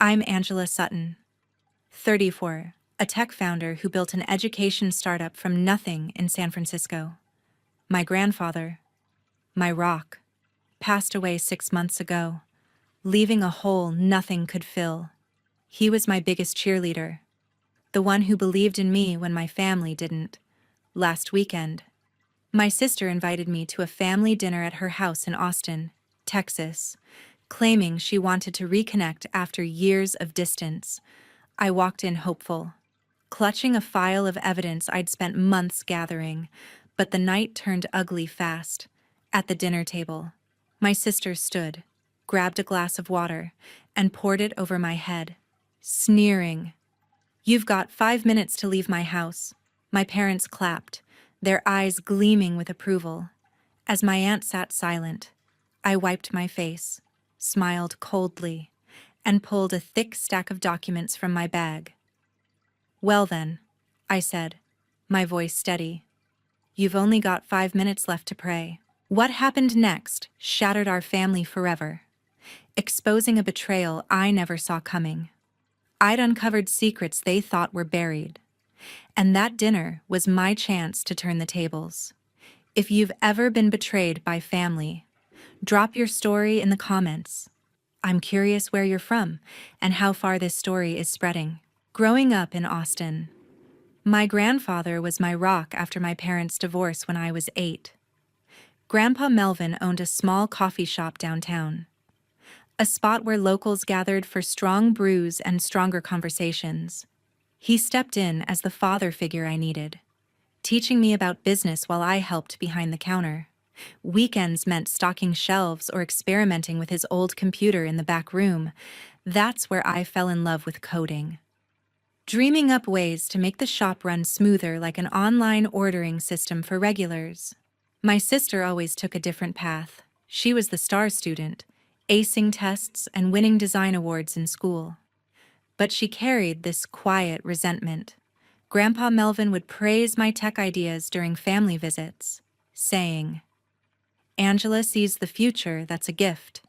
I'm Angela Sutton, 34, a tech founder who built an education startup from nothing in San Francisco. My grandfather, my rock, passed away 6 months ago, leaving a hole nothing could fill. He was my biggest cheerleader, the one who believed in me when my family didn't. Last weekend, my sister invited me to a family dinner at her house in Austin, Texas, claiming she wanted to reconnect after years of distance. I walked in hopeful, clutching a file of evidence I'd spent months gathering, but the night turned ugly fast. At the dinner table, my sister stood, grabbed a glass of water, and poured it over my head, sneering. "You've got 5 minutes to leave my house." My parents clapped, their eyes gleaming with approval. As my aunt sat silent, I wiped my face, smiled coldly, and pulled a thick stack of documents from my bag. "Well then," I said, my voice steady, "you've only got 5 minutes left to pray." What happened next shattered our family forever, exposing a betrayal I never saw coming. I'd uncovered secrets they thought were buried, and that dinner was my chance to turn the tables. If you've ever been betrayed by family, drop your story in the comments. I'm curious where you're from and how far this story is spreading. Growing up in Austin, my grandfather was my rock after my parents' divorce when I was 8. Grandpa Melvin owned a small coffee shop downtown, a spot where locals gathered for strong brews and stronger conversations. He stepped in as the father figure I needed, teaching me about business while I helped behind the counter. Weekends meant stocking shelves or experimenting with his old computer in the back room. That's where I fell in love with coding, dreaming up ways to make the shop run smoother, like an online ordering system for regulars. My sister always took a different path. She was the star student, acing tests and winning design awards in school. But she carried this quiet resentment. Grandpa Melvin would praise my tech ideas during family visits, saying, "Angela sees the future, that's a gift."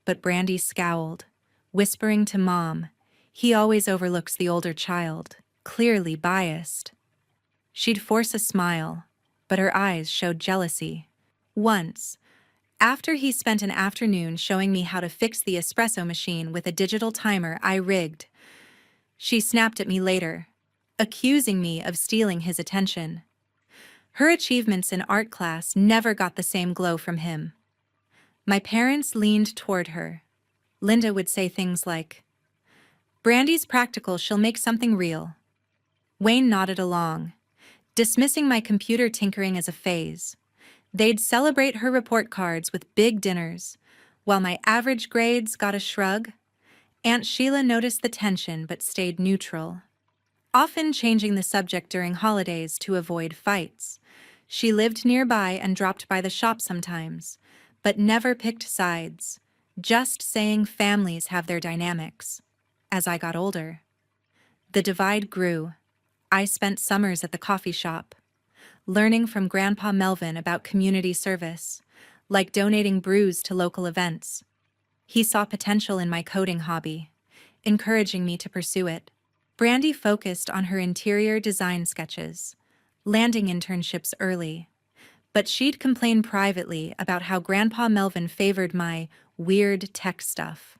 But Brandy scowled, whispering to Mom, "He always overlooks the older child, clearly biased." She'd force a smile, but her eyes showed jealousy. Once, after he spent an afternoon showing me how to fix the espresso machine with a digital timer I rigged, she snapped at me later, accusing me of stealing his attention. Her achievements in art class never got the same glow from him. My parents leaned toward her. Linda would say things like, "Brandy's practical, she'll make something real." Wayne nodded along, dismissing my computer tinkering as a phase. They'd celebrate her report cards with big dinners, while my average grades got a shrug. Aunt Sheila noticed the tension but stayed neutral, often changing the subject during holidays to avoid fights. She lived nearby and dropped by the shop sometimes, but never picked sides, just saying families have their dynamics. As I got older, the divide grew. I spent summers at the coffee shop, learning from Grandpa Melvin about community service, like donating brews to local events. He saw potential in my coding hobby, encouraging me to pursue it. Brandy focused on her interior design sketches, landing internships early, but she'd complain privately about how Grandpa Melvin favored my weird tech stuff.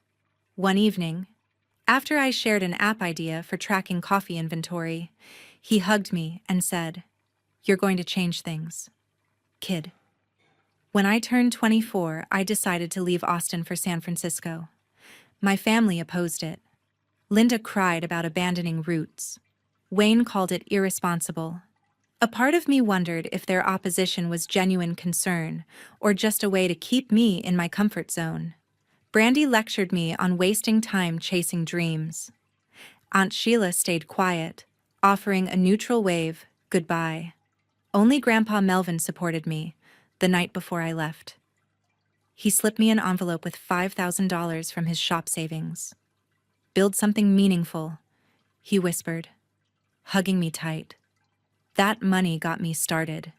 One evening, after I shared an app idea for tracking coffee inventory, he hugged me and said, "You're going to change things, kid." When I turned 24, I decided to leave Austin for San Francisco. My family opposed it. Linda cried about abandoning roots. Wayne called it irresponsible. A part of me wondered if their opposition was genuine concern or just a way to keep me in my comfort zone. Brandy lectured me on wasting time chasing dreams. Aunt Sheila stayed quiet, offering a neutral wave, goodbye. Only Grandpa Melvin supported me the night before I left. He slipped me an envelope with $5,000 from his shop savings. "Build something meaningful," he whispered, hugging me tight. That money got me started.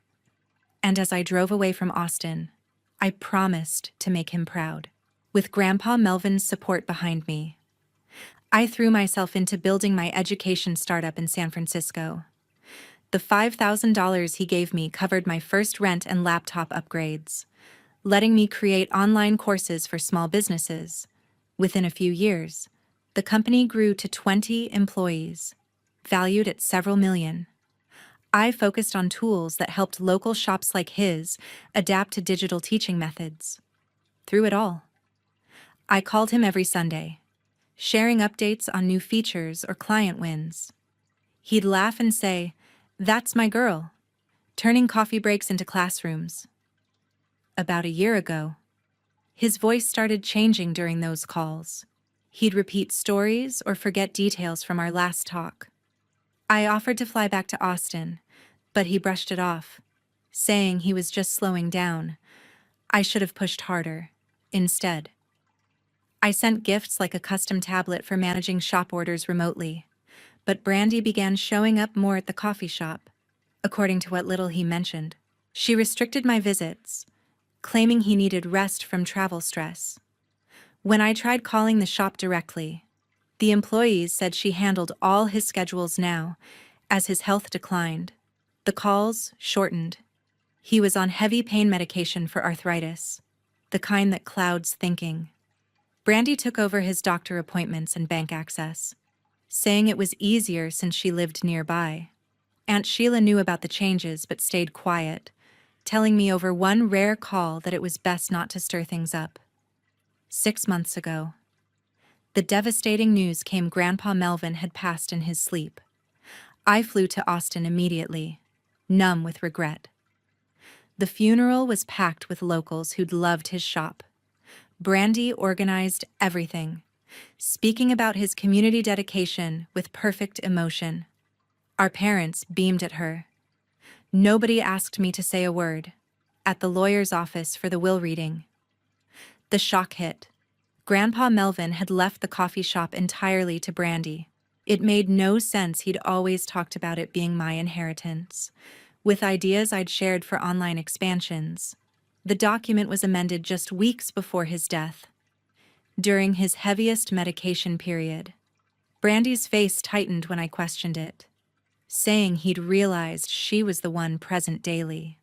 And as I drove away from Austin, I promised to make him proud. With Grandpa Melvin's support behind me, I threw myself into building my education startup in San Francisco. The $5,000 he gave me covered my first rent and laptop upgrades, letting me create online courses for small businesses. Within a few years, the company grew to 20 employees, valued at several million. I focused on tools that helped local shops like his adapt to digital teaching methods. Through it all, I called him every Sunday, sharing updates on new features or client wins. He'd laugh and say, "That's my girl," turning coffee breaks into classrooms. About a year ago, his voice started changing during those calls. He'd repeat stories or forget details from our last talk. I offered to fly back to Austin, but he brushed it off, saying he was just slowing down. I should have pushed harder. Instead, I sent gifts like a custom tablet for managing shop orders remotely, but Brandy began showing up more at the coffee shop, according to what little he mentioned. She restricted my visits, claiming he needed rest from travel stress. When I tried calling the shop directly, the employees said she handled all his schedules now, as his health declined. The calls shortened. He was on heavy pain medication for arthritis, the kind that clouds thinking. Brandy took over his doctor appointments and bank access, saying it was easier since she lived nearby. Aunt Sheila knew about the changes but stayed quiet, telling me over one rare call that it was best not to stir things up. 6 months ago, the devastating news came Grandpa Melvin had passed in his sleep. I flew to Austin immediately, numb with regret. The funeral was packed with locals who'd loved his shop. Brandy organized everything, speaking about his community dedication with perfect emotion. Our parents beamed at her. Nobody asked me to say a word. At the lawyer's office for the will reading, the shock hit. Grandpa Melvin had left the coffee shop entirely to Brandy. It made no sense. He'd always talked about it being my inheritance, with ideas I'd shared for online expansions. The document was amended just weeks before his death, during his heaviest medication period. Brandy's face tightened when I questioned it, saying he'd realized she was the one present daily.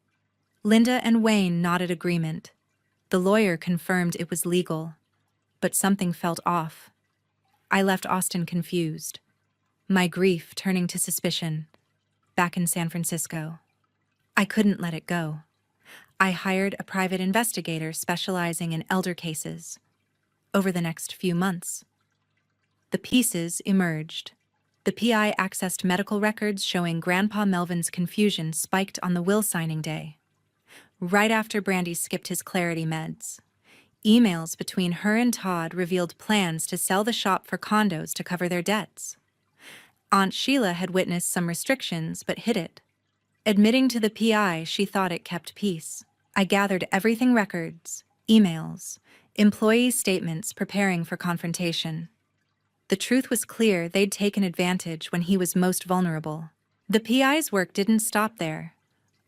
Linda and Wayne nodded agreement. The lawyer confirmed it was legal, but something felt off. I left Austin confused, my grief turning to suspicion. Back in San Francisco, I couldn't let it go. I hired a private investigator specializing in elder cases. Over the next few months, the pieces emerged. The PI accessed medical records showing Grandpa Melvin's confusion spiked on the will signing day, right after Brandy skipped his clarity meds. Emails between her and Todd revealed plans to sell the shop for condos to cover their debts. Aunt Sheila had witnessed some restrictions but hid it, admitting to the PI she thought it kept peace. I gathered everything: records, emails, employee statements, preparing for confrontation. The truth was clear: they'd taken advantage when he was most vulnerable. The PI's work didn't stop there.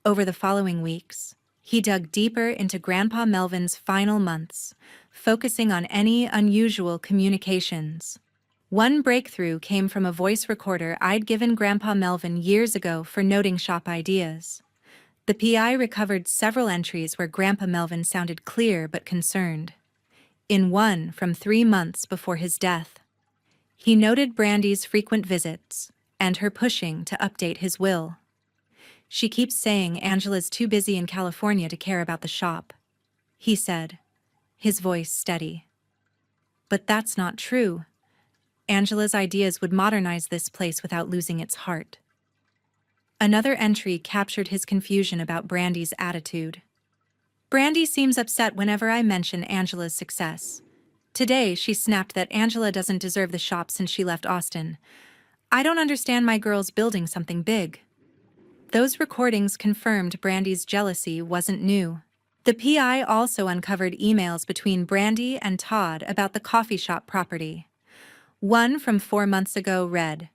Over the following weeks, he dug deeper into Grandpa Melvin's final months, focusing on any unusual communications. One breakthrough came from a voice recorder I'd given Grandpa Melvin years ago for noting shop ideas. The PI recovered several entries where Grandpa Melvin sounded clear but concerned. In one from 3 months before his death, he noted Brandy's frequent visits and her pushing to update his will. "She keeps saying Angela's too busy in California to care about the shop," he said, his voice steady. "But that's not true. Angela's ideas would modernize this place without losing its heart." Another entry captured his confusion about Brandy's attitude. "Brandy seems upset whenever I mention Angela's success. Today, she snapped that Angela doesn't deserve the shop since she left Austin. I don't understand my girls building something big." Those recordings confirmed Brandy's jealousy wasn't new. The PI also uncovered emails between Brandy and Todd about the coffee shop property. One from 4 months ago read,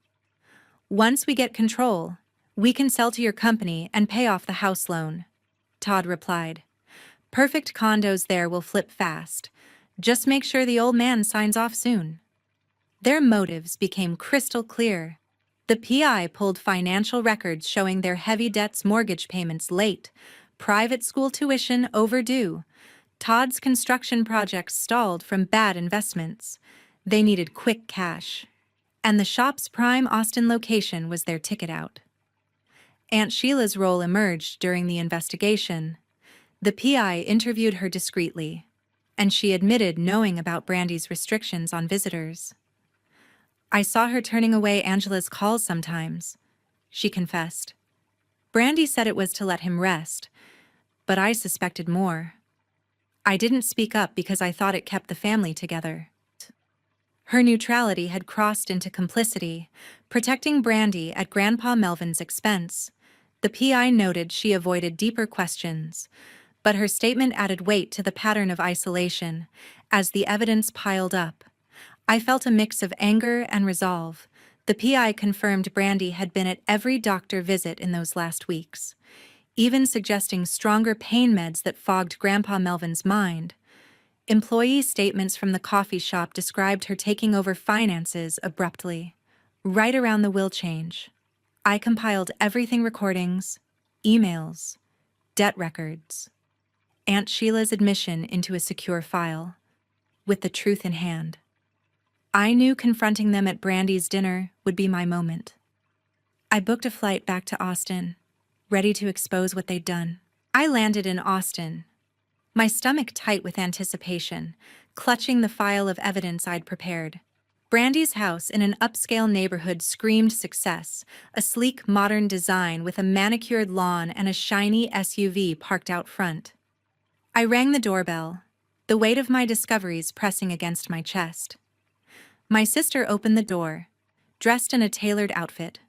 "Once we get control, we can sell to your company and pay off the house loan." Todd replied, "Perfect condos there will flip fast. Just make sure the old man signs off soon." Their motives became crystal clear. The PI pulled financial records showing their heavy debts, mortgage payments late, private school tuition overdue. Todd's construction projects stalled from bad investments. They needed quick cash. And the shop's prime Austin location was their ticket out. Aunt Sheila's role emerged during the investigation. The PI interviewed her discreetly, and she admitted knowing about Brandy's restrictions on visitors. "I saw her turning away Angela's calls sometimes," she confessed. "Brandy said it was to let him rest, but I suspected more. I didn't speak up because I thought it kept the family together." Her neutrality had crossed into complicity, protecting Brandy at Grandpa Melvin's expense. The PI noted she avoided deeper questions, but her statement added weight to the pattern of isolation. As the evidence piled up, I felt a mix of anger and resolve. The PI confirmed Brandy had been at every doctor visit in those last weeks, even suggesting stronger pain meds that fogged Grandpa Melvin's mind. Employee statements from the coffee shop described her taking over finances abruptly, right around the will change. I compiled everything: recordings, emails, debt records, Aunt Sheila's admission into a secure file, with the truth in hand. I knew confronting them at Brandy's dinner would be my moment. I booked a flight back to Austin, ready to expose what they'd done. I landed in Austin, my stomach tight with anticipation, clutching the file of evidence I'd prepared. Brandy's house in an upscale neighborhood screamed success, a sleek, modern design with a manicured lawn and a shiny SUV parked out front. I rang the doorbell, the weight of my discoveries pressing against my chest. My sister opened the door, dressed in a tailored outfit,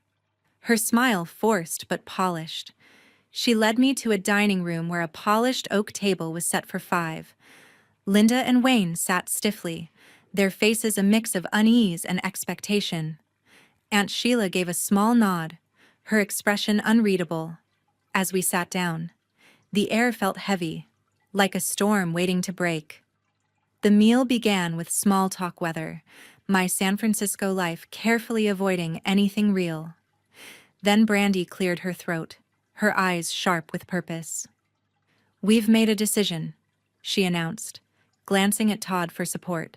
her smile forced but polished. She led me to a dining room where a polished oak table was set for 5. Linda and Wayne sat stiffly, their faces a mix of unease and expectation. Aunt Sheila gave a small nod, her expression unreadable. As we sat down, the air felt heavy, like a storm waiting to break. The meal began with small talk weather, my San Francisco life carefully avoiding anything real. Then Brandy cleared her throat, her eyes sharp with purpose. "We've made a decision," she announced, glancing at Todd for support.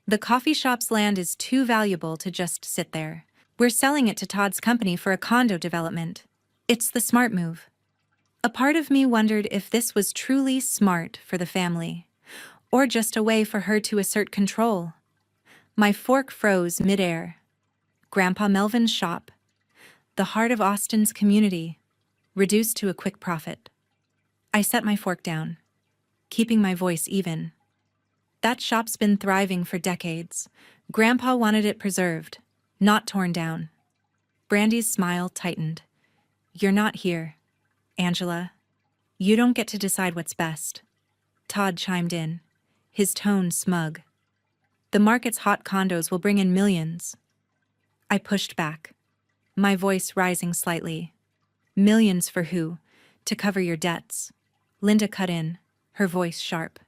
"The coffee shop's land is too valuable to just sit there. We're selling it to Todd's company for a condo development. It's the smart move." A part of me wondered if this was truly smart for the family, or just a way for her to assert control. My fork froze midair. Grandpa Melvin's shop, the heart of Austin's community, reduced to a quick profit. I set my fork down, keeping my voice even. That shop's been thriving for decades. Grandpa wanted it preserved, not torn down. Brandy's smile tightened. "You're not here, Angela. You don't get to decide what's best." Todd chimed in, his tone smug. "The market's hot condos will bring in millions." I pushed back, my voice rising slightly. "Millions for who? To cover your debts." Linda cut in, her voice sharp.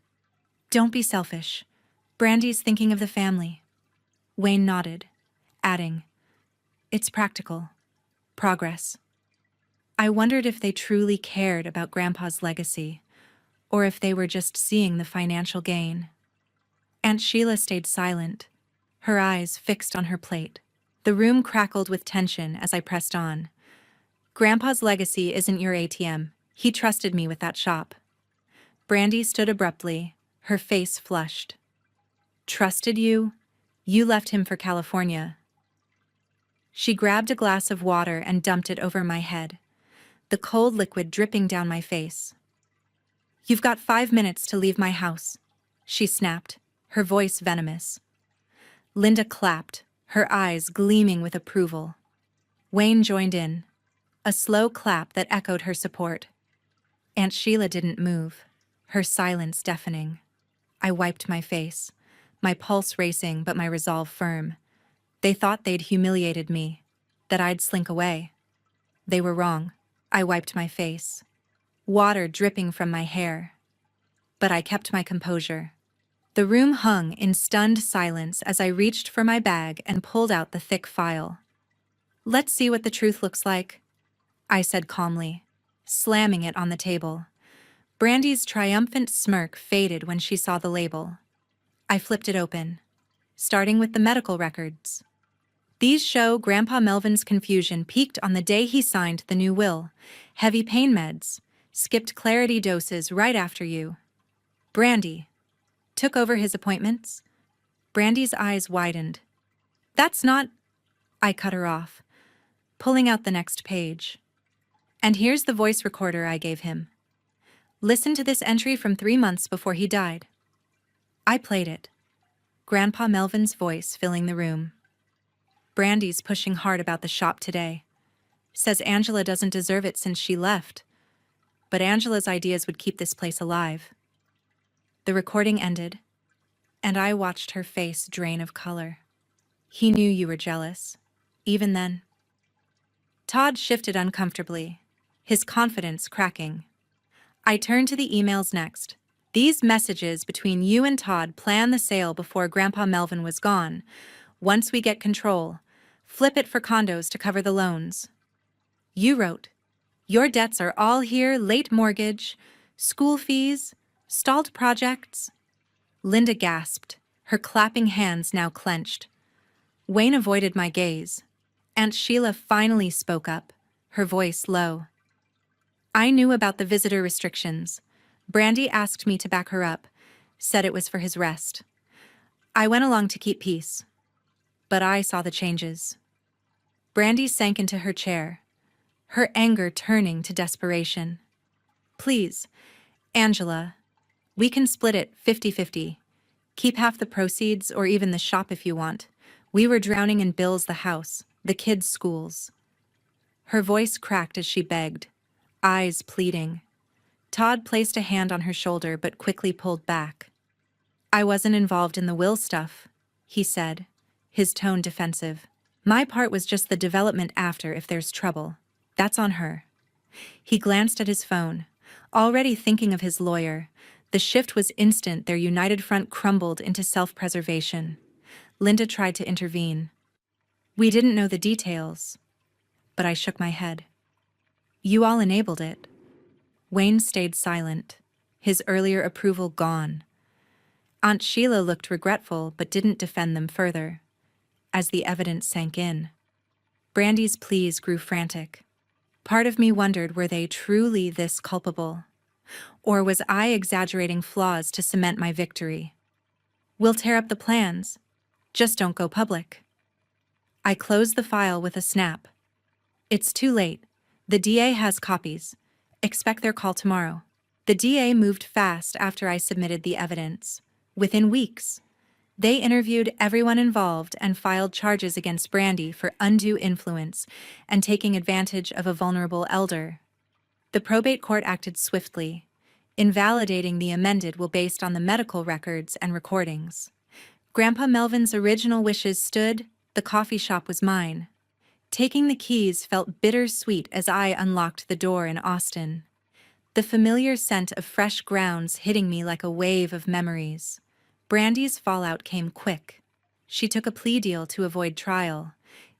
"Don't be selfish. Brandy's thinking of the family." Wayne nodded, adding, "It's practical. Progress." I wondered if they truly cared about Grandpa's legacy, or if they were just seeing the financial gain. Aunt Sheila stayed silent, her eyes fixed on her plate. The room crackled with tension as I pressed on. "Grandpa's legacy isn't your ATM. He trusted me with that shop." Brandy stood abruptly, her face flushed. "Trusted you? You left him for California." She grabbed a glass of water and dumped it over my head, the cold liquid dripping down my face. "You've got 5 minutes to leave my house," she snapped, her voice venomous. Linda clapped, her eyes gleaming with approval. Wayne joined in, a slow clap that echoed her support. Aunt Sheila didn't move, her silence deafening. I wiped my face, my pulse racing but my resolve firm. They thought they'd humiliated me, that I'd slink away. They were wrong. I wiped my face, water dripping from my hair. But I kept my composure. The room hung in stunned silence as I reached for my bag and pulled out the thick file. "Let's see what the truth looks like," I said calmly, slamming it on the table. Brandy's triumphant smirk faded when she saw the label. I flipped it open, starting with the medical records. These show Grandpa Melvin's confusion peaked on the day he signed the new will. Heavy pain meds, skipped clarity doses right after you. Brandy took over his appointments. Brandy's eyes widened. "That's not—" I cut her off, pulling out the next page. "And here's the voice recorder I gave him. Listen to this entry from 3 months before he died." I played it, Grandpa Melvin's voice filling the room. "Brandy's pushing hard about the shop today. Says Angela doesn't deserve it since she left. But Angela's ideas would keep this place alive." The recording ended, and I watched her face drain of color. "He knew you were jealous, even then." Todd shifted uncomfortably, his confidence cracking. I turned to the emails next. "These messages between you and Todd plan the sale before Grandpa Melvin was gone. Once we get control, flip it for condos to cover the loans." You wrote, "Your debts are all here, late mortgage, school fees, stalled projects." Linda gasped, her clapping hands now clenched. Wayne avoided my gaze. Aunt Sheila finally spoke up, her voice low. "I knew about the visitor restrictions. Brandy asked me to back her up, said it was for his rest. I went along to keep peace. But I saw the changes." Brandy sank into her chair, her anger turning to desperation. "Please, Angela, we can split it 50-50. Keep half the proceeds or even the shop if you want. We were drowning in bills, the house, the kids' schools." Her voice cracked as she begged, eyes pleading. Todd placed a hand on her shoulder but quickly pulled back. "I wasn't involved in the will stuff," he said, his tone defensive. "My part was just the development after if there's trouble. That's on her." He glanced at his phone, already thinking of his lawyer. The shift was instant. Their united front crumbled into self-preservation. Linda tried to intervene. "We didn't know the details." But I shook my head. "You all enabled it." Wayne stayed silent, his earlier approval gone. Aunt Sheila looked regretful but didn't defend them further. As the evidence sank in, Brandy's pleas grew frantic. Part of me wondered, were they truly this culpable? Or was I exaggerating flaws to cement my victory? "We'll tear up the plans. Just don't go public." I closed the file with a snap. "It's too late. The DA has copies. Expect their call tomorrow." The DA moved fast after I submitted the evidence. Within weeks, they interviewed everyone involved and filed charges against Brandy for undue influence and taking advantage of a vulnerable elder. The probate court acted swiftly, invalidating the amended will based on the medical records and recordings. Grandpa Melvin's original wishes stood. The coffee shop was mine. Taking the keys felt bittersweet as I unlocked the door in Austin. The familiar scent of fresh grounds hitting me like a wave of memories. Brandy's fallout came quick. She took a plea deal to avoid trial,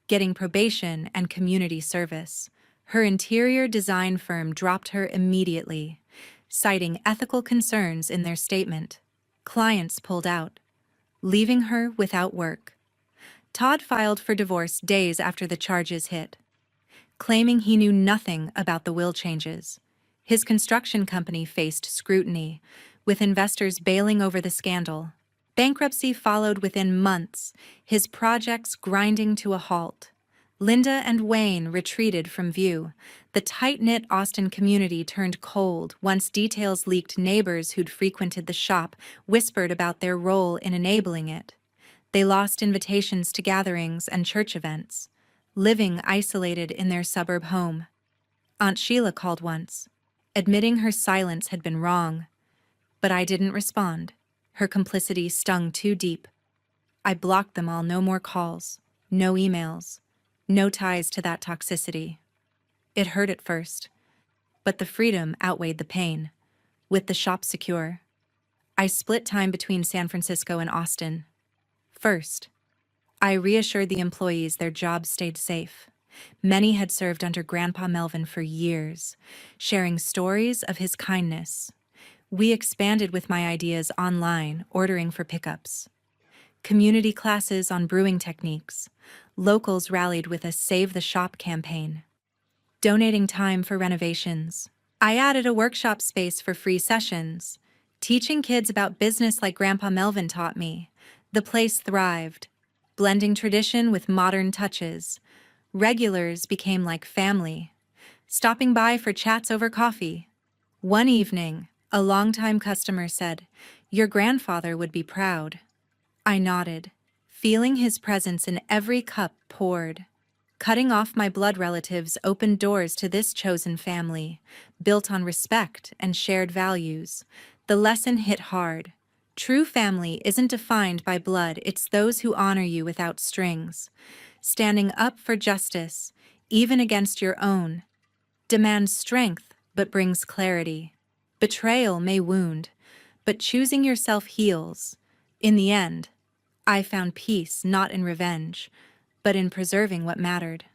getting probation and community service. Her interior design firm dropped her immediately, citing ethical concerns in their statement. Clients pulled out, leaving her without work. Todd filed for divorce days after the charges hit, claiming he knew nothing about the will changes. His construction company faced scrutiny, with investors bailing over the scandal. Bankruptcy followed within months, his projects grinding to a halt. Linda and Wayne retreated from view. The tight-knit Austin community turned cold once details leaked. Neighbors who'd frequented the shop whispered about their role in enabling it. They lost invitations to gatherings and church events, living isolated in their suburb home. Aunt Sheila called once, admitting her silence had been wrong. But I didn't respond. Her complicity stung too deep. I blocked them all. No more calls, no emails, no ties to that toxicity. It hurt at first, but the freedom outweighed the pain. With the shop secure, I split time between San Francisco and Austin. First, I reassured the employees their jobs stayed safe. Many had served under Grandpa Melvin for years, sharing stories of his kindness. We expanded with my ideas online, ordering for pickups. Community classes on brewing techniques. Locals rallied with a Save the Shop campaign. Donating time for renovations. I added a workshop space for free sessions. Teaching kids about business like Grandpa Melvin taught me. The place thrived, blending tradition with modern touches. Regulars became like family, stopping by for chats over coffee. One evening, a longtime customer said, "Your grandfather would be proud." I nodded, feeling his presence in every cup poured. Cutting off my blood relatives opened doors to this chosen family, built on respect and shared values. The lesson hit hard. True family isn't defined by blood, it's those who honor you without strings. Standing up for justice, even against your own, demands strength but brings clarity. Betrayal may wound, but choosing yourself heals. In the end, I found peace not in revenge, but in preserving what mattered.